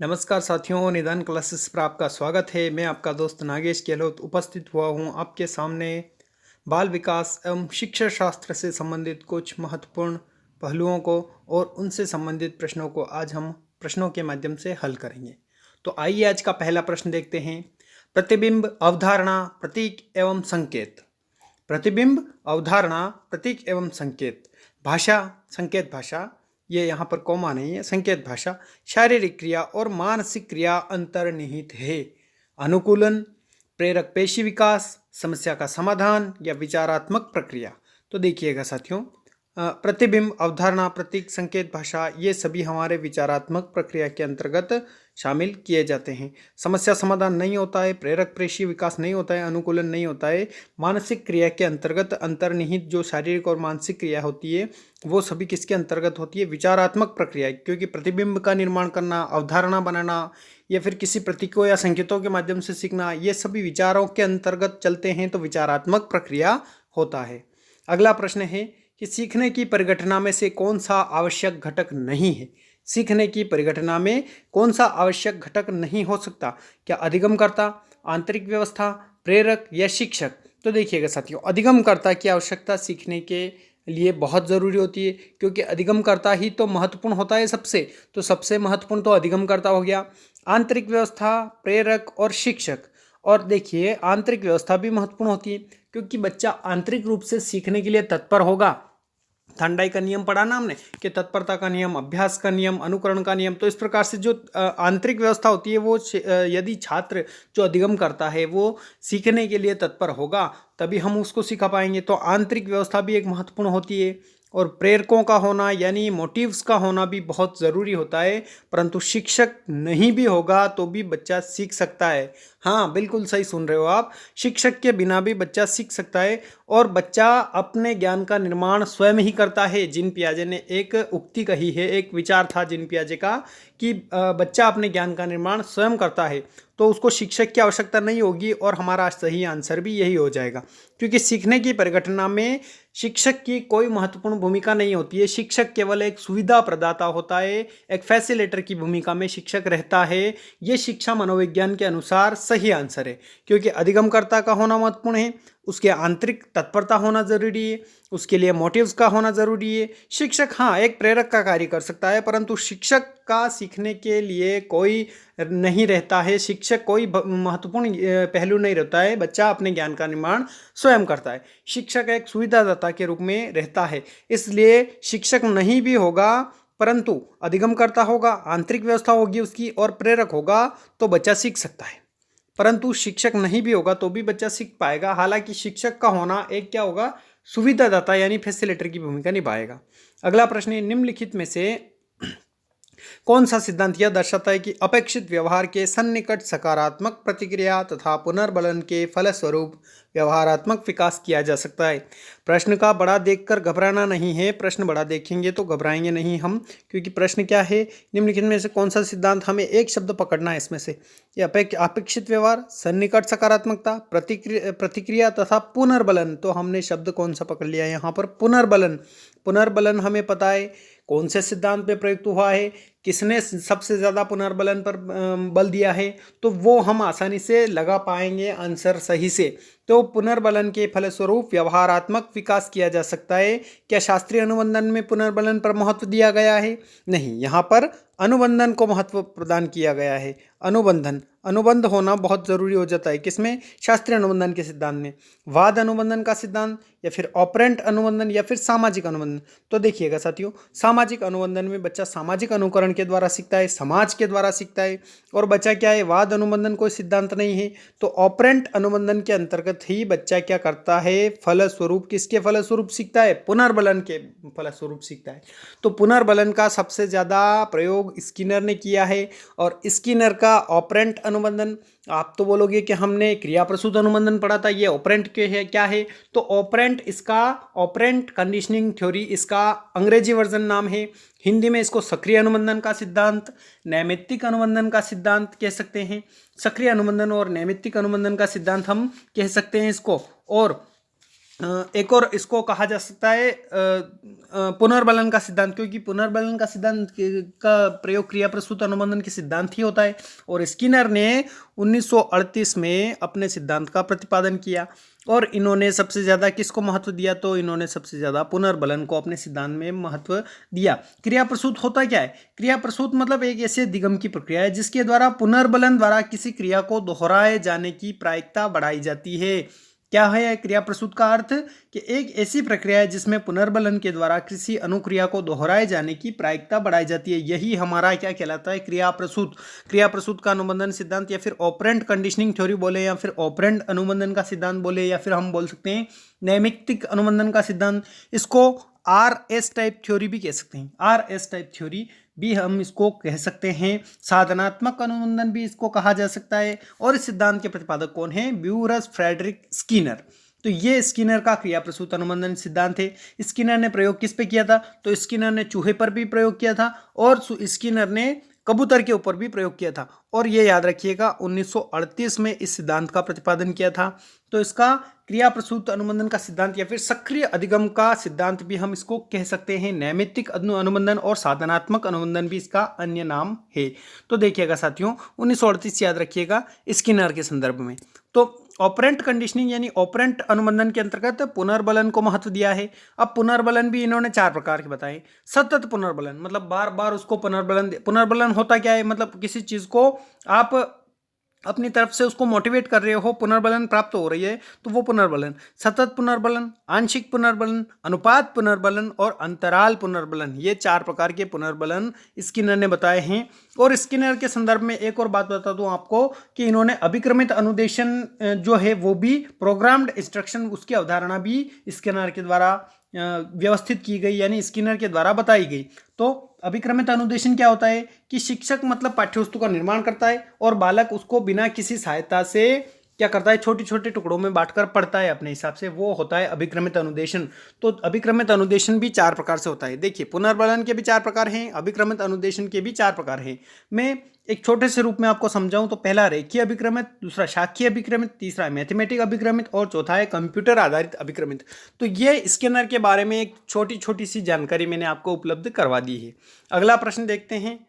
नमस्कार साथियों, निदान क्लासेस पर आपका स्वागत है। मैं आपका दोस्त नागेश गहलोत उपस्थित हुआ हूँ आपके सामने बाल विकास एवं शिक्षा शास्त्र से संबंधित कुछ महत्वपूर्ण पहलुओं को और उनसे संबंधित प्रश्नों को आज हम प्रश्नों के माध्यम से हल करेंगे। तो आइए आज का पहला प्रश्न देखते हैं। प्रतिबिंब, अवधारणा, प्रतीक एवं संकेत। प्रतिबिंब, अवधारणा, प्रतीक एवं संकेत। भाषा, संकेत भाषा, ये यहाँ पर कॉमा नहीं है, संकेत भाषा शारीरिक क्रिया और मानसिक क्रिया अंतर्निहित है। अनुकूलन, प्रेरक पेशी विकास, समस्या का समाधान या विचारात्मक प्रक्रिया। तो देखिएगा साथियों, प्रतिबिंब, अवधारणा, प्रतीक, संकेत भाषा, ये सभी हमारे विचारात्मक प्रक्रिया के अंतर्गत शामिल किए जाते हैं। समस्या समाधान नहीं होता है, प्रेरक पेशी विकास नहीं होता है, अनुकूलन नहीं होता है। मानसिक क्रिया के अंतर्गत अंतर्निहित जो शारीरिक और मानसिक क्रिया होती है वो सभी किसके अंतर्गत होती है? विचारात्मक प्रक्रिया। क्योंकि प्रतिबिंब का निर्माण करना, अवधारणा बनाना या फिर किसी प्रतीकों या संकेतों के माध्यम से सीखना, ये सभी विचारों के अंतर्गत चलते हैं, तो विचारात्मक प्रक्रिया होता है। अगला प्रश्न है कि सीखने की परिघटना में से कौन सा आवश्यक घटक नहीं है? सीखने की परिघटना में कौन सा आवश्यक घटक नहीं हो सकता? क्या अधिगमकर्ता, आंतरिक व्यवस्था, प्रेरक या शिक्षक? तो देखिएगा साथियों, अधिगमकर्ता की आवश्यकता सीखने के लिए बहुत ज़रूरी होती है, क्योंकि अधिगमकर्ता ही तो महत्वपूर्ण होता है सबसे। तो सबसे महत्वपूर्ण तो अधिगमकर्ता हो गया। आंतरिक व्यवस्था, प्रेरक और शिक्षक। और देखिए, आंतरिक व्यवस्था भी महत्वपूर्ण होती है, क्योंकि बच्चा आंतरिक रूप से सीखने के लिए तत्पर होगा। थांडाई का नियम पढ़ा ना हमने कि तत्परता का नियम, अभ्यास का नियम, अनुकरण का नियम। तो इस प्रकार से जो आंतरिक व्यवस्था होती है वो यदि छात्र जो अधिगम करता है वो सीखने के लिए तत्पर होगा, तभी हम उसको सिखा पाएंगे। तो आंतरिक व्यवस्था भी एक महत्वपूर्ण होती है। और प्रेरकों का होना यानी मोटिव्स का होना भी बहुत ज़रूरी होता है। परंतु शिक्षक नहीं भी होगा तो भी बच्चा सीख सकता है। हाँ, बिल्कुल सही सुन रहे हो आप। शिक्षक के बिना भी बच्चा सीख सकता है और बच्चा अपने ज्ञान का निर्माण स्वयं ही करता है। जीन पियाजे ने एक उक्ति कही है, एक विचार था जीन पियाजे का कि बच्चा अपने ज्ञान का निर्माण स्वयं करता है, तो उसको शिक्षक की आवश्यकता नहीं होगी। और हमारा सही आंसर भी यही हो जाएगा, क्योंकि सीखने की परिघटना में शिक्षक की कोई महत्वपूर्ण भूमिका नहीं होती है। शिक्षक केवल एक सुविधा प्रदाता होता है, एक फैसिलिटेटर की भूमिका में शिक्षक रहता है। ये शिक्षा मनोविज्ञान के अनुसार सही आंसर है, क्योंकि अधिगमकर्ता का होना महत्वपूर्ण है, उसके आंतरिक तत्परता होना जरूरी है, उसके लिए मोटिव्स का होना जरूरी है। शिक्षक हाँ एक प्रेरक का कार्य कर सकता है, परंतु शिक्षक का सीखने के लिए कोई नहीं रहता है। शिक्षक कोई महत्वपूर्ण पहलू नहीं रहता है। बच्चा अपने ज्ञान का निर्माण स्वयं करता है। शिक्षक एक सुविधादाता के रूप में रहता है। इसलिए शिक्षक नहीं भी होगा परंतु अधिगमकर्ता होगा, आंतरिक व्यवस्था होगी उसकी और प्रेरक होगा, तो बच्चा सीख सकता है। परंतु शिक्षक नहीं भी होगा तो भी बच्चा सीख पाएगा। हालांकि शिक्षक का होना एक क्या होगा? सुविधादाता यानी फैसिलिटेटर की भूमिका निभाएगा। अगला प्रश्न है, निम्नलिखित में से कौन सा सिद्धांत यह दर्शाता है कि अपेक्षित व्यवहार के सन्निकट सकारात्मक प्रतिक्रिया तथा पुनर्बलन के फलस्वरूप व्यवहारात्मक विकास किया जा सकता है? प्रश्न का बड़ा देखकर घबराना नहीं है। प्रश्न बड़ा देखेंगे तो घबराएंगे नहीं हम, क्योंकि प्रश्न क्या है? निम्नलिखित में से कौन सा सिद्धांत, हमें एक शब्द पकड़ना है इसमें से। ये अपेक्षित व्यवहार, सन्निकट सकारात्मकता, प्रतिक्रिया तथा पुनर्बलन। तो हमने शब्द कौन सा पकड़ लिया यहाँ पर? पुनर्बलन। पुनर्बलन हमें पता है कौन से सिद्धांत पे प्रयुक्त हुआ है, किसने सबसे ज़्यादा पुनर्बलन पर बल दिया है, तो वो हम आसानी से लगा पाएंगे आंसर सही से। तो पुनर्बलन के फलस्वरूप व्यवहारात्मक विकास किया जा सकता है। क्या शास्त्रीय अनुबंधन में पुनर्बलन पर महत्व दिया गया है? नहीं, यहाँ पर अनुबंधन को महत्व प्रदान किया गया है। अनुबंध होना बहुत ज़रूरी हो जाता है। किसमें? शास्त्रीय अनुबंधन के सिद्धांत में। वाद अनुबंधन का सिद्धांत या फिर ऑपरेंट अनुबंधन या फिर सामाजिक अनुबंधन। तो देखिएगा साथियों, सामाजिक अनुबंधन में बच्चा सामाजिक अनुकरण के द्वारा सीखता है, समाज के द्वारा सीखता है। और बच्चा क्या है? वाद अनुबंधन कोई सिद्धांत नहीं है। तो ऑपरेंट अनुबंधन के अंतर्गत ही बच्चा क्या करता है? फलस्वरूप, किसके फलस्वरूप सीखता है? पुनर्बलन के फलस्वरूप सीखता है। तो पुनर्बलन का सबसे ज़्यादा प्रयोग स्किनर ने किया है। और स्किनर का ऑपरेंट अनुबंधन, आप तो बोलोगे कि हमने क्रिया प्रसूत अनुबंधन पढ़ा था, ये ऑपरेंट के है क्या है? तो ऑपरेंट, इसका ऑपरेंट कंडीशनिंग थ्योरी इसका अंग्रेजी वर्जन नाम है। हिंदी में इसको सक्रिय अनुबंधन का सिद्धांत, नैमित्तिक अनुबंधन का सिद्धांत कह सकते हैं। सक्रिय अनुबंधन और नैमित्तिक अनुबंधन का सिद्धांत हम कह सकते हैं इसको। और एक और इसको कहा जा सकता है पुनर्बलन का सिद्धांत, क्योंकि पुनर्बलन का सिद्धांत का प्रयोग क्रिया प्रसूत अनुबंधन के सिद्धांत ही होता है। और स्किनर ने 1938 में अपने सिद्धांत का प्रतिपादन किया और इन्होंने सबसे ज़्यादा किसको महत्व दिया, तो इन्होंने सबसे ज़्यादा पुनर्बलन को अपने सिद्धांत में महत्व दिया। क्रिया प्रसूत होता क्या है? क्रिया प्रसूत मतलब एक ऐसे दिगम की प्रक्रिया है जिसके द्वारा पुनर्बलन द्वारा किसी क्रिया को दोहराए जाने की प्रायिकता बढ़ाई जाती है। क्या है क्रिया प्रसूत का अर्थ? कि एक ऐसी प्रक्रिया है जिसमें पुनर्बलन के द्वारा किसी अनुक्रिया को दोहराए जाने की प्रायिकता बढ़ाई जाती है। यही हमारा क्या कहलाता है? क्रिया प्रसूत। क्रिया प्रसूत का अनुबंधन सिद्धांत, या फिर ऑपरेंट कंडीशनिंग थ्योरी बोले, या फिर ऑपरेंट अनुबंधन का सिद्धांत बोले, या फिर हम बोल सकते हैं नैमित्तिक अनुबंधन का सिद्धांत। इसको RS टाइप थ्योरी भी कह सकते हैं। RS टाइप थ्योरी भी हम इसको कह सकते हैं। साधनात्मक अनुबंधन भी इसको कहा जा सकता है। और इस सिद्धांत के प्रतिपादक कौन है? ब्यूरस फ्रेडरिक स्किनर। तो ये स्किनर का क्रिया प्रसूत अनुबंधन सिद्धांत है। स्किनर ने प्रयोग किस पे किया था? तो स्किनर ने चूहे पर भी प्रयोग किया था और स्किनर ने कबूतर के ऊपर भी प्रयोग किया था। और ये याद रखिएगा 1938 में इस सिद्धांत का प्रतिपादन किया था। तो इसका क्रिया प्रसूत अनुबंधन का सिद्धांत या फिर सक्रिय अधिगम का सिद्धांत भी हम इसको कह सकते हैं। नैमित्तिक अनुबंधन और साधनात्मक अनुबंधन भी इसका अन्य नाम है। तो देखिएगा साथियों, 1938 याद रखिएगा स्किनर के संदर्भ में। तो ऑपरेंट कंडीशनिंग यानी ऑपरेंट अनुबंधन के अंतर्गत पुनर्बलन को महत्व दिया है। अब पुनर्बलन भी इन्होंने 4 प्रकार के बताए। सतत पुनर्बलन मतलब बार बार उसको पुनर्बलन होता क्या है? मतलब किसी चीज को आप अपनी तरफ से उसको मोटिवेट कर रहे हो, पुनर्बलन प्राप्त हो रही है, तो वो पुनर्बलन। सतत पुनर्बलन, आंशिक पुनर्बलन, अनुपात पुनर्बलन और अंतराल पुनर्बलन, ये 4 प्रकार के पुनर्बलन स्किनर ने बताए हैं। और स्किनर के संदर्भ में एक और बात बता दूं आपको कि इन्होंने अभिक्रमित अनुदेशन जो है वो भी, प्रोग्राम्ड इंस्ट्रक्शन, उसकी अवधारणा भी स्किनर के द्वारा व्यवस्थित की गई, यानी स्किनर के द्वारा बताई गई। तो अभिक्रमित अनुदेशन क्या होता है? कि शिक्षक मतलब पाठ्यवस्तु का निर्माण करता है और बालक उसको बिना किसी सहायता से क्या करता है? छोटे छोटे टुकड़ों में बांटकर पढ़ता है अपने हिसाब से, वो होता है अभिक्रमित अनुदेशन। तो अभिक्रमित अनुदेशन भी 4 प्रकार से होता है। देखिए, पुनर्बलन के भी 4 प्रकार हैं, अभिक्रमित अनुदेशन के भी 4 प्रकार हैं। मैं एक छोटे से रूप में आपको समझाऊं तो पहला रेखीय अभिक्रमित, दूसरा शाखीय अभिक्रमित, तीसरा मैथमेटिक अभिक्रमित और चौथा है कंप्यूटर आधारित अभिक्रमित। तो ये स्किनर के बारे में एक छोटी छोटी सी जानकारी मैंने आपको उपलब्ध करवा दी है। अगला प्रश्न देखते हैं।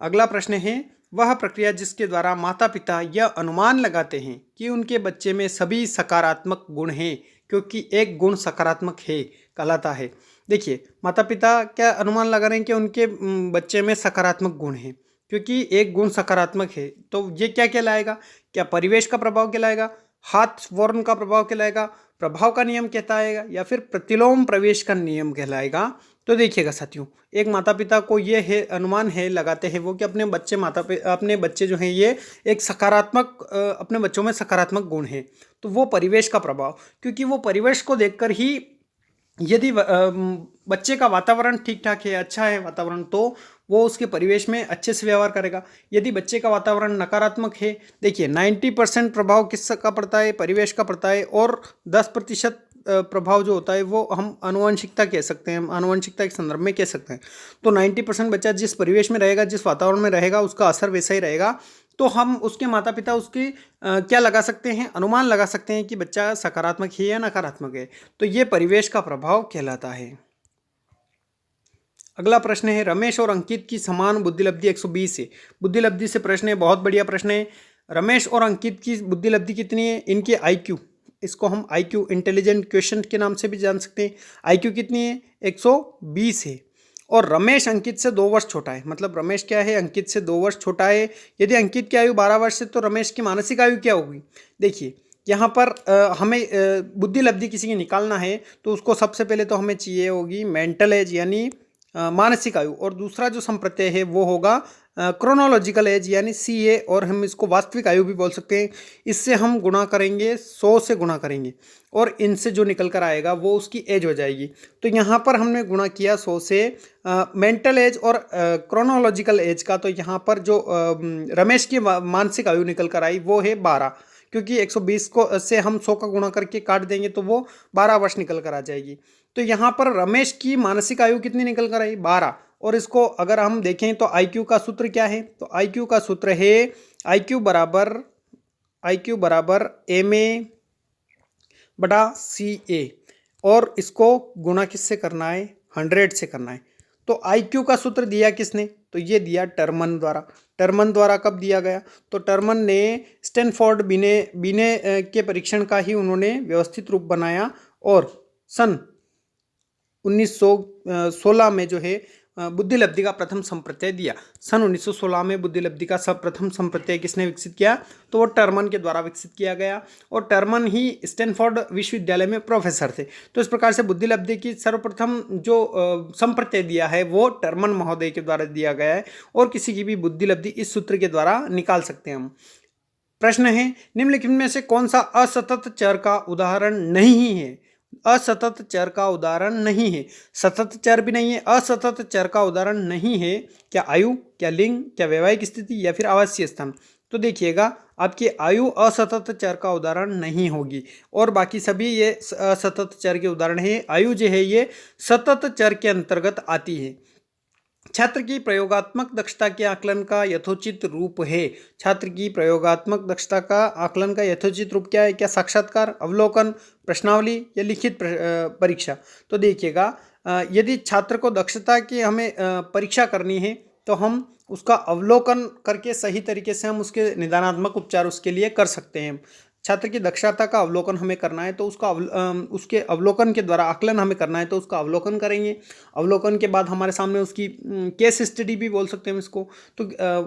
अगला प्रश्न है, वह प्रक्रिया जिसके द्वारा माता पिता यह अनुमान लगाते हैं कि उनके बच्चे में सभी सकारात्मक गुण हैं, क्योंकि एक गुण सकारात्मक है, कहलाता है। देखिए, माता पिता क्या अनुमान लगा रहे हैं कि उनके बच्चे में सकारात्मक गुण हैं, क्योंकि एक गुण सकारात्मक है। तो ये क्या कहलाएगा? क्या परिवेश का प्रभाव कहलाएगा, हाथ वर्ण का प्रभाव कहलाएगा, प्रभाव का नियम कहता है, या फिर प्रतिलोम प्रवेश का नियम कहलाएगा? तो देखिएगा साथियों, एक माता पिता को ये है अनुमान है लगाते हैं वो कि अपने बच्चे जो हैं ये एक सकारात्मक अपने बच्चों में सकारात्मक गुण है। तो वो परिवेश का प्रभाव, क्योंकि वो परिवेश को देखकर ही, यदि बच्चे का वातावरण ठीक ठाक है, अच्छा है वातावरण, तो वो उसके परिवेश में अच्छे से व्यवहार करेगा। यदि बच्चे का वातावरण नकारात्मक है, देखिए 90% प्रभाव किसका पड़ता है? परिवेश का पड़ता है। और 10% प्रभाव जो होता है वो हम आनुवंशिकता कह सकते हैं, हम आनुवंशिकता के संदर्भ में कह सकते हैं। तो 90% बच्चा जिस परिवेश में रहेगा, जिस वातावरण में रहेगा, उसका असर वैसा ही रहेगा। तो हम उसके माता पिता उसकी क्या लगा सकते हैं? अनुमान लगा सकते हैं कि बच्चा सकारात्मक है या नकारात्मक है। तो ये परिवेश का प्रभाव कहलाता है। अगला प्रश्न है, रमेश और अंकित की समान बुद्धिलब्धि 120 है। बुद्धिलब्धि से प्रश्न है, बहुत बढ़िया प्रश्न है। रमेश और अंकित की बुद्धिलब्धि कितनी है? इनकी IQ, इसको हम IQ इंटेलिजेंट क्वेश्चन के नाम से भी जान सकते हैं। IQ कितनी है? 120 है। और रमेश अंकित से 2 वर्ष छोटा है। मतलब रमेश क्या है? अंकित से 2 वर्ष छोटा है। यदि अंकित की आयु 12 वर्ष है तो रमेश की मानसिक आयु क्या होगी? देखिए, यहाँ पर हमें बुद्धिलब्धि किसी की निकालना है तो उसको सबसे पहले तो हमें चाहिए होगी मेंटल एज, यानी मानसिक आयु। और दूसरा जो संप्रत्यय है वो होगा क्रोनोलॉजिकल एज, यानी CA, और हम इसको वास्तविक आयु भी बोल सकते हैं। इससे हम गुणा करेंगे, 100 से गुणा करेंगे और इनसे जो निकल कर आएगा वो उसकी एज हो जाएगी। तो यहाँ पर हमने गुणा किया 100 से मेंटल एज और क्रोनोलॉजिकल एज का। तो यहाँ पर जो रमेश की मानसिक आयु निकल कर आई वो है 12, क्योंकि 120 को से हम 100 का गुणा करके काट देंगे तो वो 12 वर्ष निकल कर आ जाएगी। तो यहाँ पर रमेश की मानसिक आयु कितनी निकल कर आई? 12। और इसको अगर हम देखें तो IQ का सूत्र क्या है? तो IQ का सूत्र है IQ बराबर MA/CA। और इसको गुणा किससे करना है, 100 से करना है। तो IQ का सूत्र दिया किसने, तो ये दिया टर्मन द्वारा। टर्मन द्वारा कब दिया गया, तो टर्मन ने स्टैनफोर्ड बीने बीने के परीक्षण का ही उन्होंने व्यवस्थित रूप बनाया और सन 1916 में जो है बुद्धिलब्धि का प्रथम संप्रत्यय दिया। सन 1916 में बुद्धिलब्धि का प्रथम संप्रत्यय किसने विकसित किया, तो वो टर्मन के द्वारा विकसित किया गया और टर्मन ही स्टैनफोर्ड विश्वविद्यालय में प्रोफेसर थे। तो इस प्रकार से बुद्धिलब्धि की सर्वप्रथम जो संप्रत्यय दिया है वो टर्मन महोदय के द्वारा दिया गया है और किसी की भी बुद्धिलब्धि इस सूत्र के द्वारा निकाल सकते हैं हम। प्रश्न है, निम्नलिखित में से कौन सा असतत चर का उदाहरण नहीं है। असतत चर का उदाहरण नहीं है, सतत चर भी नहीं है, असतत चर का उदाहरण नहीं है। क्या आयु, क्या लिंग, क्या वैवाहिक स्थिति या फिर आवासीय स्थान। तो देखिएगा आपकी आयु असतत चर का उदाहरण नहीं होगी और बाकी सभी ये असतत चर के उदाहरण है। आयु जो है ये सतत चर के अंतर्गत आती है। छात्र की प्रयोगात्मक दक्षता के आकलन का यथोचित रूप है। छात्र की प्रयोगात्मक दक्षता का आकलन का यथोचित रूप क्या है, क्या साक्षात्कार, अवलोकन, प्रश्नावली या लिखित परीक्षा। तो देखिएगा यदि छात्र को दक्षता की हमें परीक्षा करनी है तो हम उसका अवलोकन करके सही तरीके से हम उसके निदानात्मक उपचार उसके लिए कर सकते हैं। छात्र की दक्षता का अवलोकन हमें करना है तो उसके अवलोकन के द्वारा आकलन हमें करना है तो उसका अवलोकन करेंगे। अवलोकन के बाद हमारे सामने उसकी केस स्टडी भी बोल सकते हैं इसको, तो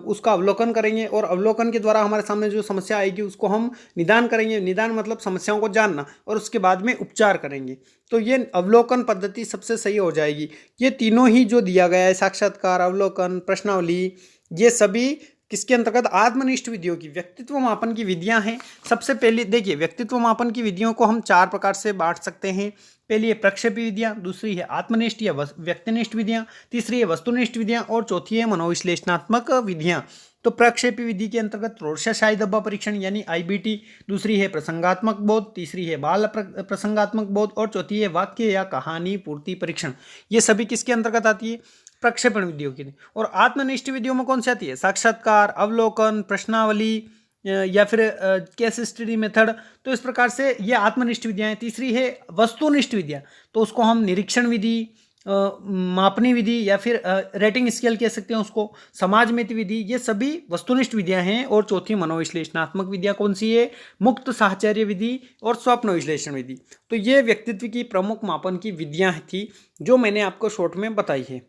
उसका अवलोकन करेंगे और अवलोकन के द्वारा हमारे सामने जो समस्या आएगी उसको हम निदान करेंगे। निदान मतलब समस्याओं को जानना और उसके बाद में उपचार करेंगे। तो ये अवलोकन पद्धति सबसे सही हो जाएगी। ये तीनों ही जो दिया गया है, साक्षात्कार, अवलोकन, प्रश्नावली, ये सभी किसके अंतर्गत, आत्मनिष्ठ विधियों की व्यक्तित्व मापन की विधियां हैं। सबसे पहले देखिए व्यक्तित्व मापन की विधियों को हम 4 प्रकार से बांट सकते हैं। पहली है प्रक्षेपी विधियां, दूसरी है आत्मनिष्ठ या व्यक्तिनिष्ठ विधियां, तीसरी है वस्तुनिष्ठ विधियां और चौथी है मनोविश्लेषणात्मक विधियां। तो प्रक्षेपी विधि के अंतर्गत रोरशेशाई धब्बा परीक्षण यानी IBT, दूसरी है प्रसंगात्मक बोध, तीसरी है बाल प्रसंगात्मक बोध और चौथी है वाक्य या कहानी पूर्ति परीक्षण। ये सभी किसके अंतर्गत आती है, प्रक्षेपण विधियों की। और आत्मनिष्ठ विधियों में कौन सी आती है, साक्षात्कार, अवलोकन, प्रश्नावली या फिर केस स्टडी मेथड। तो इस प्रकार से ये आत्मनिष्ठ विधियां हैं। तीसरी है वस्तुनिष्ठ विधियां, तो उसको हम निरीक्षण विधि, मापनी विधि या फिर रेटिंग स्केल कह सकते हैं उसको, समाजमिति विधि, ये सभी वस्तुनिष्ठ विधियां हैं। और चौथी मनोविश्लेषणात्मक विधियां कौन सी है, मुक्त साहचर्य विधि और स्वप्न विश्लेषण विधि। तो ये व्यक्तित्व की प्रमुख मापन की विधियां थी जो मैंने आपको शॉर्ट में बताई है।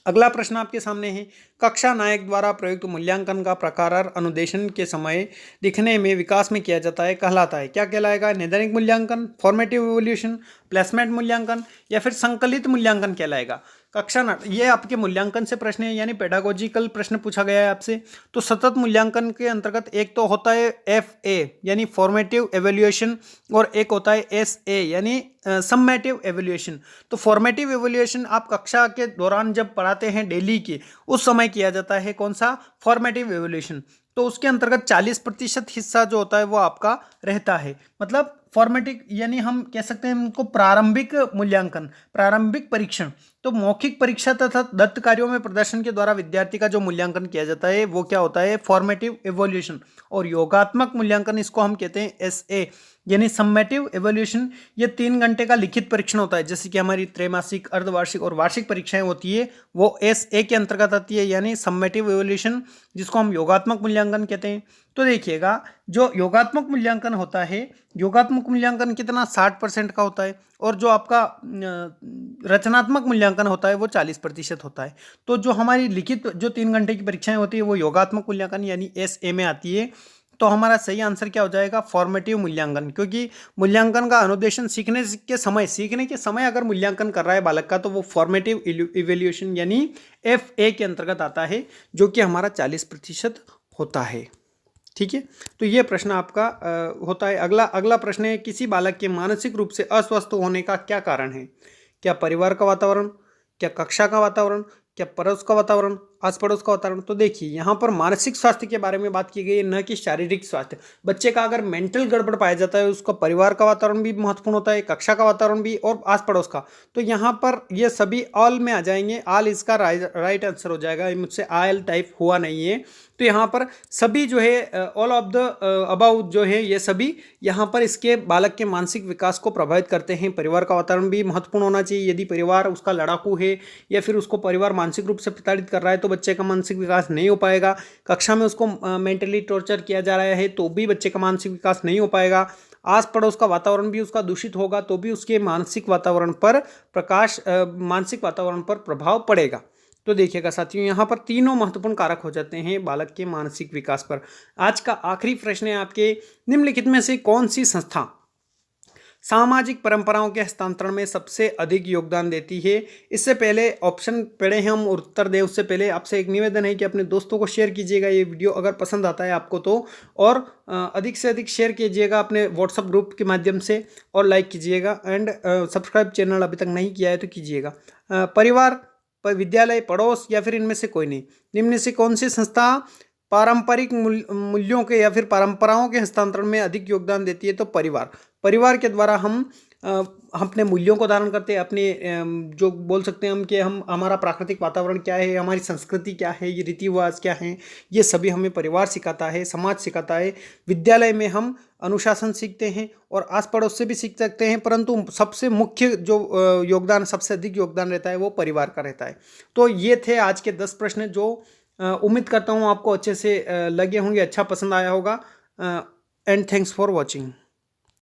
अगला प्रश्न आपके सामने है, कक्षा नायक द्वारा प्रयुक्त मूल्यांकन का प्रकार अनुदेशन के समय लिखने में विकास में किया जाता है कहलाता है। क्या कहलाएगा, नैदानिक मूल्यांकन, फॉर्मेटिव इवोल्यूशन, प्लेसमेंट मूल्यांकन या फिर संकलित मूल्यांकन कहलाएगा। कक्षा नाटक, ये आपके मूल्यांकन से प्रश्न है यानी पेडागोजिकल प्रश्न पूछा गया है आपसे। तो सतत मूल्यांकन के अंतर्गत एक तो होता है FA यानी फॉर्मेटिव एवेल्युएशन और एक होता है SA यानी सम्मेटिव एवेल्युएशन। तो फॉर्मेटिव एवेल्युएशन आप कक्षा के दौरान जब पढ़ाते हैं डेली की, उस समय किया जाता है कौन सा, फॉर्मेटिव एवेल्युएशन। तो उसके अंतर्गत 40% हिस्सा जो होता है वो आपका रहता है। मतलब फॉर्मेटिव यानी हम कह सकते हैं उनको प्रारंभिक मूल्यांकन, प्रारंभिक परीक्षण। तो मौखिक परीक्षा तथा दत्त कार्यों में प्रदर्शन के द्वारा विद्यार्थी का जो मूल्यांकन किया जाता है वो क्या होता है, फॉर्मेटिव इवोल्यूशन। और योगात्मक मूल्यांकन इसको हम कहते हैं SA यानी सम्मेटिव इवोल्यूशन। ये 3 घंटे का लिखित परीक्षण होता है, जैसे कि हमारी त्रैमासिक, अर्धवार्षिक और वार्षिक परीक्षाएं होती है, वो SA के अंतर्गत आती है यानी सम्मेटिव इवोल्यूशन, जिसको हम योगात्मक मूल्यांकन कहते हैं। तो देखिएगा जो योगात्मक मूल्यांकन होता है, योगात्मक मूल्यांकन कितना 60% का होता है और जो आपका रचनात्मक मूल्यांकन होता है वो 40% होता है। तो जो हमारी लिखित जो 3 घंटे की परीक्षाएं होती है वो योगात्मक मूल्यांकन यानी SA में आती है। तो हमारा सही आंसर क्या हो जाएगा, फॉर्मेटिव मूल्यांकन। क्योंकि मूल्यांकन का अनुदेशन सीखने के समय अगर मूल्यांकन कर रहा है बालक का तो वो फॉर्मेटिव इवैल्यूएशन यानी FA के अंतर्गत आता है, जो कि हमारा 40% होता है। ठीक है, तो ये प्रश्न आपका होता है। अगला प्रश्न है, किसी बालक के मानसिक रूप से अस्वस्थ होने का क्या कारण है। क्या परिवार का वातावरण, क्या कक्षा का वातावरण, क्या पड़ोस का वातावरण, आस पड़ोस का वातावरण। तो देखिए यहाँ पर मानसिक स्वास्थ्य के बारे में बात की गई है, न कि शारीरिक स्वास्थ्य। बच्चे का अगर मेंटल गड़बड़ पाया जाता है, उसका परिवार का वातावरण भी महत्वपूर्ण होता है, कक्षा का वातावरण भी और आस पड़ोस का। तो यहाँ पर ये सभी ऑल में आ जाएंगे। ऑल इसका राइट आंसर हो जाएगा, मुझसे आयल टाइप हुआ नहीं है। तो यहाँ पर सभी जो है ऑल ऑफ द अबाउट जो है ये सभी यहाँ पर इसके बालक के मानसिक विकास को प्रभावित करते हैं। परिवार का वातावरण भी महत्वपूर्ण होना चाहिए। यदि परिवार उसका लड़ाकू है या फिर उसको परिवार मानसिक रूप से प्रताड़ित कर रहा है तो बच्चे का मानसिक विकास नहीं हो पाएगा। कक्षा में उसको मेंटली टॉर्चर किया जा रहा है तो भी बच्चे का मानसिक विकास नहीं हो पाएगा। आस पड़ोस का वातावरण भी उसका दूषित होगा तो भी उसके मानसिक वातावरण पर मानसिक वातावरण पर प्रभाव पड़ेगा। तो देखिएगा साथियों, यहाँ पर तीनों महत्वपूर्ण कारक हो जाते हैं बालक के मानसिक विकास पर। आज का आखिरी प्रश्न है आपके, निम्नलिखित में से कौन सी संस्था सामाजिक परंपराओं के हस्तांतरण में सबसे अधिक योगदान देती है? इससे पहले ऑप्शन पढ़े हैं हम और उत्तर दें उससे पहले आपसे एक निवेदन है कि अपने दोस्तों को शेयर कीजिएगा ये वीडियो अगर पसंद आता है आपको तो, और अधिक से अधिक शेयर कीजिएगा अपने व्हाट्सएप ग्रुप के माध्यम से, और लाइक कीजिएगा एंड सब्सक्राइब चैनल अभी तक नहीं किया है तो कीजिएगा। परिवार, विद्यालय, पड़ोस या फिर इनमें से कोई नहीं। निम्न से कौन सी संस्था पारंपरिक मूल्यों के या फिर परंपराओं के हस्तांतरण में अधिक योगदान देती है? तो परिवार। परिवार के द्वारा हम अपने मूल्यों को धारण करते हैं, अपने जो बोल सकते हैं हम कि हम हमारा प्राकृतिक वातावरण क्या है, हमारी संस्कृति क्या है, ये रीति रिवाज क्या हैं, ये सभी हमें परिवार सिखाता है, समाज सिखाता है। विद्यालय में हम अनुशासन सीखते हैं और आस पड़ोस से भी सीख सकते हैं, परंतु सबसे मुख्य जो योगदान, सबसे अधिक योगदान रहता है वो परिवार का रहता है। तो ये थे आज के 10 प्रश्न जो उम्मीद करता हूँ आपको अच्छे से लगे होंगे, अच्छा पसंद आया होगा। And thanks for watching.